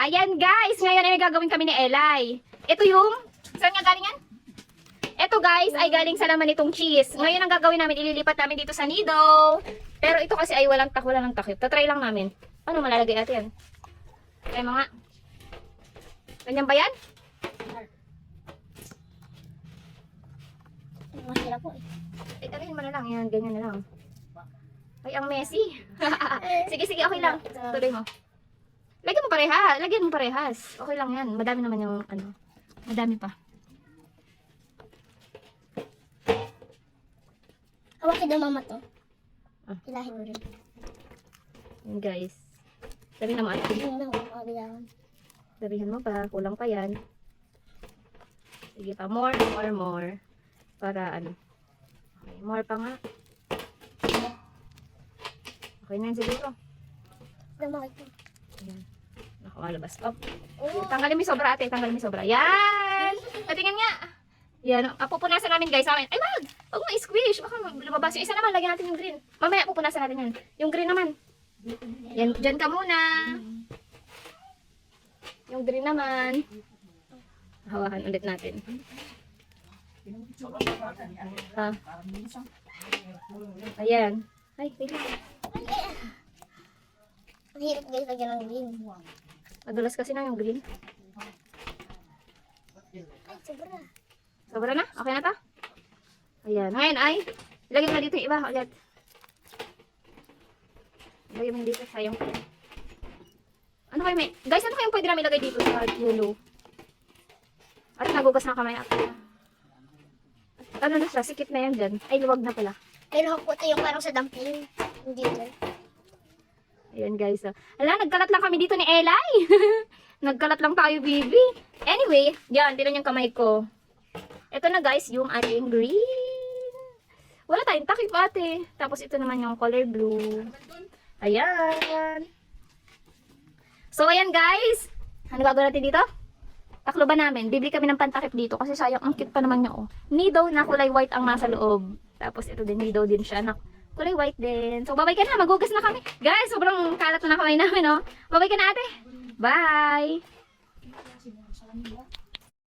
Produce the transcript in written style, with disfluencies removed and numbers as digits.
Ayan guys, ngayon ay may gagawin kami ni Eli. Ito yung, saan nga galing yan? Ito guys, ay galing sa laman nitong cheese. Ngayon ang gagawin namin, ililipat namin dito sa nido. Pero ito kasi ay walang takip. Tatry lang namin. Paano malalagay natin yan? Try mga. Ganyan ba yan? Masira po eh. Itarin mo na lang yan, ganyan na lang. Ay, ang messy. Sige, okay lang. Tuloy mo. Lagyan mo parehas. Okay lang yan. Madami naman yung ano. Madami pa. Hawakin na mama to. Ah. Ilahin mo rin. Yan guys. Sabi na mo ate. Yung na, makabilangan. Sabihan mo pa. Kulang pa yan. Sige pa. More. Para ano. Okay, more pa nga. Okay na yan siguro. Damakit ko. Ayan. Nakakalabas. Up. Tanggalin mo yung sobra ate. Tanggalin mo yung sobra. Yan! Patingin nga. Yan. Pupunasan namin guys. Huwag mo i-squish. Baka lumabas yung isa naman. Lagyan natin yung green. Mamaya pupunasan natin yan. Yung green naman. Yan. Dyan ka muna. Yung green naman. Hawakan ulit natin. Ayan. Ay, wait lang. Ang hirap guys, lagyan ng green. Madulas kasi na yung green. Ay, sobra. Sobra na? Okay na ta? Ayan. Ngayon ay, ilagay mo na dito yung iba ulit. Ilagay mo dito, sayang. Ano kayo may? Guys, ano kayong pwede namin ilagay dito sa yellow? At nagugas na kamay ako. Ano na siya? Sikip na yan dyan. Ay, luwag na pala. Pero ako ito yung parang sa dumpling. Hindi ito. Ayan guys. Ala, nagkalat lang kami dito ni Eli. Nagkalat lang tayo, baby. Anyway, yan, tinan yung kamay ko. Ito na guys, yung ating green. Wala tayong takip ate. Tapos ito naman yung color blue. Ayan. So ayan guys. Ano gagawin natin dito? Takloban namin. Bibili kami ng pantakip dito kasi sayang, ang cute pa naman niya oh. Nido na kulay white ang nasa loob. Tapos ito din, nido din siya na kulay white din. So babay ka na, magugas na kami. Guys, sobrang kalat na kamay namin oh. Babay ka na ate. Bye!